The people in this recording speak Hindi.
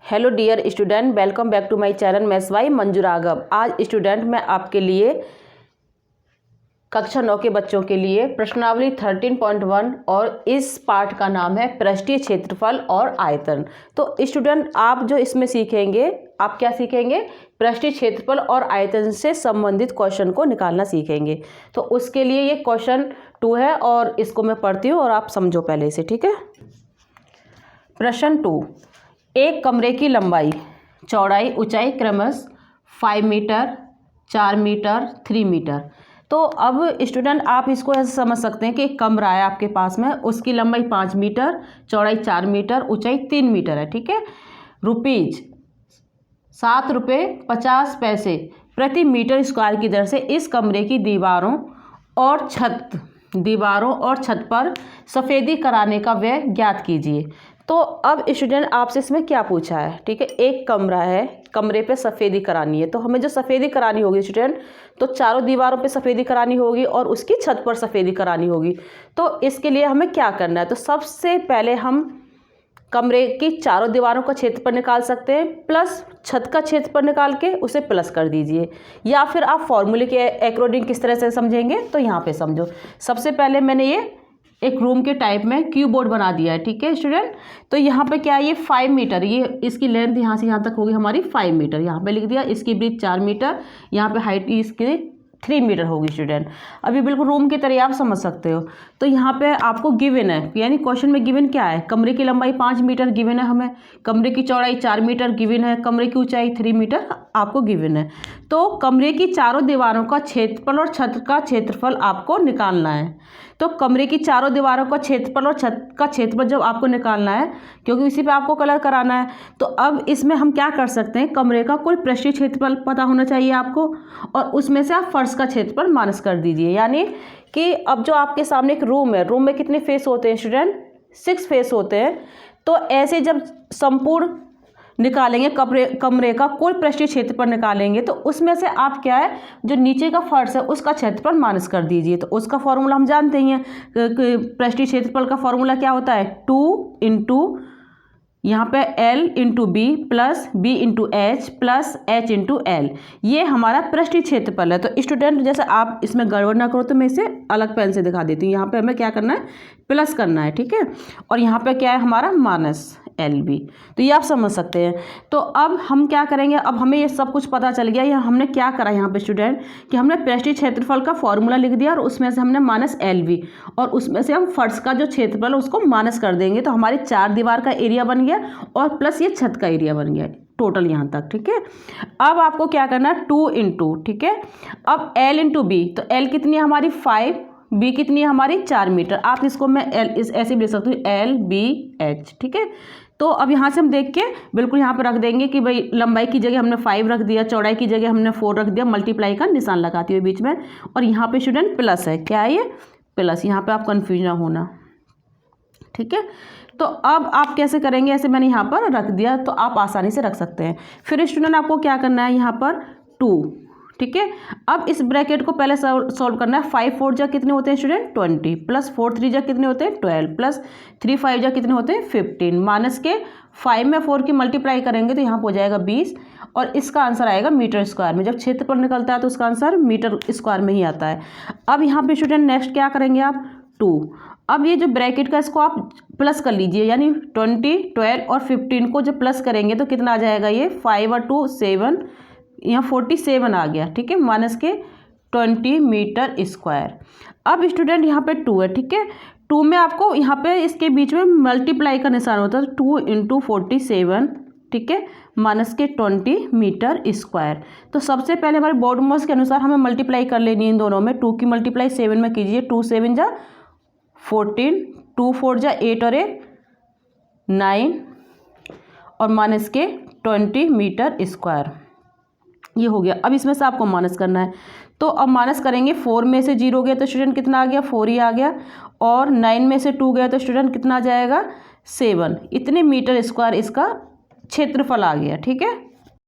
Hello dear student, welcome back to my channel. मैं स्वाई मंजू राघव। आज स्टूडेंट मैं आपके लिए कक्षा 9 के बच्चों के लिए प्रश्नावली 13.1 और इस पाठ का नाम है पृष्ठीय क्षेत्रफल और आयतन। तो स्टूडेंट आप जो इसमें सीखेंगे, आप क्या सीखेंगे? पृष्ठीय क्षेत्रफल और आयतन से संबंधित क्वेश्चन को निकालना सीखेंगे। तो उसके लिए ये क्वेश्चन 2 है और इसको मैं पढ़ती हूँ और आप समझो पहले से, ठीक है। प्रश्न 2, एक कमरे की लंबाई, चौड़ाई, ऊंचाई क्रमशः 5 मीटर, 4 मीटर, 3 मीटर। तो अब स्टूडेंट आप इसको ऐसे समझ सकते हैं कि एक कमरा है आपके पास में, उसकी लंबाई 5 मीटर, चौड़ाई 4 मीटर, ऊंचाई 3 मीटर है, ठीक है। रुपीज 7 रुपये 50 पैसे प्रति मीटर स्क्वायर की दर से इस कमरे की दीवारों और छत पर सफ़ेदी कराने का व्यय ज्ञात कीजिए। तो अब स्टूडेंट आपसे इसमें क्या पूछा है, ठीक है। एक कमरा है, कमरे पे सफ़ेदी करानी है, तो हमें जो सफ़ेदी करानी होगी स्टूडेंट, तो चारों दीवारों पे सफ़ेदी करानी होगी और उसकी छत पर सफ़ेदी करानी होगी। तो इसके लिए हमें क्या करना है? तो सबसे पहले हम कमरे की चारों दीवारों का क्षेत्रफल निकाल सकते हैं, प्लस छत का क्षेत्रफल निकाल के उसे प्लस कर दीजिए, या फिर आप फॉर्मूले के अकॉर्डिंग किस तरह से समझेंगे तो यहाँ पे समझो। सबसे पहले मैंने ये एक रूम के टाइप में क्यूब बोर्ड बना दिया है, ठीक है स्टूडेंट। तो यहाँ पे क्या है, ये 5 मीटर, ये इसकी लेंथ यहाँ से यहाँ तक होगी हमारी 5 मीटर, यहाँ पे लिख दिया। इसकी ब्रीथ 4 मीटर, यहाँ पे हाइट इसकी 3 मीटर होगी स्टूडेंट। अभी बिल्कुल रूम की तरह आप समझ सकते हो। तो यहाँ पे आपको गिवन है, यानी क्वेश्चन में गिवन क्या है? कमरे की लंबाई 5 मीटर गिवन है हमें, कमरे की चौड़ाई 4 मीटर गिवन है, कमरे की ऊंचाई 3 मीटर आपको गिवन है। तो कमरे की चारों दीवारों का क्षेत्रफल और छत का क्षेत्रफल आपको निकालना है। तो कमरे की चारों दीवारों का क्षेत्रफल और छत का क्षेत्रफल जब आपको निकालना है, क्योंकि इसी पे आपको कलर कराना है, तो अब इसमें हम क्या कर सकते हैं? कमरे का कुल पृष्ठीय क्षेत्रफल पता होना चाहिए आपको, और उसमें से आप फर्श का क्षेत्रफल माइनस कर दीजिए। यानी कि अब जो आपके सामने एक रूम है, रूम में कितने फेस होते हैं स्टूडेंट? 6 फेस होते हैं। तो ऐसे जब संपूर्ण निकालेंगे, कमरे का कुल पृष्ठीय क्षेत्रफल निकालेंगे, तो उसमें से आप क्या है, जो नीचे का फर्श है उसका क्षेत्रफल माइनस कर दीजिए। तो उसका फॉर्मूला हम जानते ही हैं, पृष्ठीय क्षेत्रफल का फॉर्मूला क्या होता है? 2 इंटू यहाँ पे L into B plus B into H plus H into L, ये हमारा पृष्ठीय क्षेत्रफल है। तो स्टूडेंट जैसे आप इसमें गड़बड़ ना करो तो मैं इसे अलग पेन से दिखा देती हूँ। यहाँ पे हमें क्या करना है? प्लस करना है, ठीक है। और यहाँ पे क्या है हमारा? Minus LB। तो ये आप समझ सकते हैं। तो अब हम क्या करेंगे? अब हमें ये सब कुछ पता चल गया। यहाँ हमने क्या करा यहाँ पे स्टूडेंट, कि हमने पृष्ठीय क्षेत्रफल का फॉर्मूला लिख दिया और उसमें से हमने माइनस LB, और उसमें से हम फर्श का जो क्षेत्रफल है उसको माइनस कर देंगे। तो हमारी 4 दीवार का एरिया बन गया और प्लस ये छत का एरिया बन गया टोटल यहाँ तक, ठीक है। अब आपको क्या करना है? 2 इंटू, ठीक है। अब L इंटू बी, तो L कितनी है हमारी? 5, B कितनी है हमारी? 4 मीटर। आप इसको मैं L ऐसे भी लिख सकती हूँ, LBH, ठीक है। तो अब यहाँ से हम देख के बिल्कुल यहाँ पर रख देंगे कि भाई लंबाई की जगह हमने 5 रख दिया, चौड़ाई की जगह हमने 4 रख दिया, मल्टीप्लाई का निशान लगाती हुई बीच में, और यहाँ पे स्टूडेंट प्लस है। क्या है ये? प्लस। यहाँ पे आप कंफ्यूज ना होना, ठीक है। तो अब आप कैसे करेंगे? ऐसे मैंने यहाँ पर रख दिया, तो आप आसानी से रख सकते हैं। फिर स्टूडेंट आपको क्या करना है? यहाँ पर 2, ठीक है। अब इस ब्रैकेट को पहले सॉल्व करना है। 5 4 जा कितने होते हैं स्टूडेंट? 20, प्लस 4 3 जा कितने होते हैं? 12, प्लस 3 5 जा कितने होते हैं? 15, माइनस के 5 में 4 की मल्टीप्लाई करेंगे तो यहाँ हो जाएगा 20, और इसका आंसर आएगा मीटर स्क्वायर में। जब क्षेत्रफल निकलता है तो उसका आंसर मीटर स्क्वायर में ही आता है। अब यहाँ पे स्टूडेंट नेक्स्ट क्या करेंगे आप? 2। अब ये जो ब्रैकेट का इसको आप प्लस कर लीजिए, यानी 20 12 और 15 को जब प्लस करेंगे तो कितना आ जाएगा? ये 5 और 2 7, यहाँ 47 आ गया, ठीक है, माइनस के 20 मीटर स्क्वायर। अब स्टूडेंट यहाँ पे 2 है, ठीक है। 2 में आपको यहाँ पे इसके बीच में मल्टीप्लाई का निशान होता है, 2 इंटू 47, ठीक है, माइनस के 20 मीटर स्क्वायर। तो सबसे पहले हमारे बोर्ड मॉस के अनुसार हमें मल्टीप्लाई कर लेनी है इन दोनों में। 2 की मल्टीप्लाई 7 में कीजिए, 2 7 जा 14, 2 4 जा 8 और 1 9, और माइनस के 20 मीटर स्क्वायर, ये हो गया। अब इसमें से आपको माइनस करना है, तो अब माइनस करेंगे। 4 में से 0 गया तो स्टूडेंट कितना आ गया? 4 ही आ गया, और 9 में से 2 गया तो स्टूडेंट कितना आ जाएगा? 7। इतने मीटर स्क्वायर इसका क्षेत्रफल आ गया, ठीक है।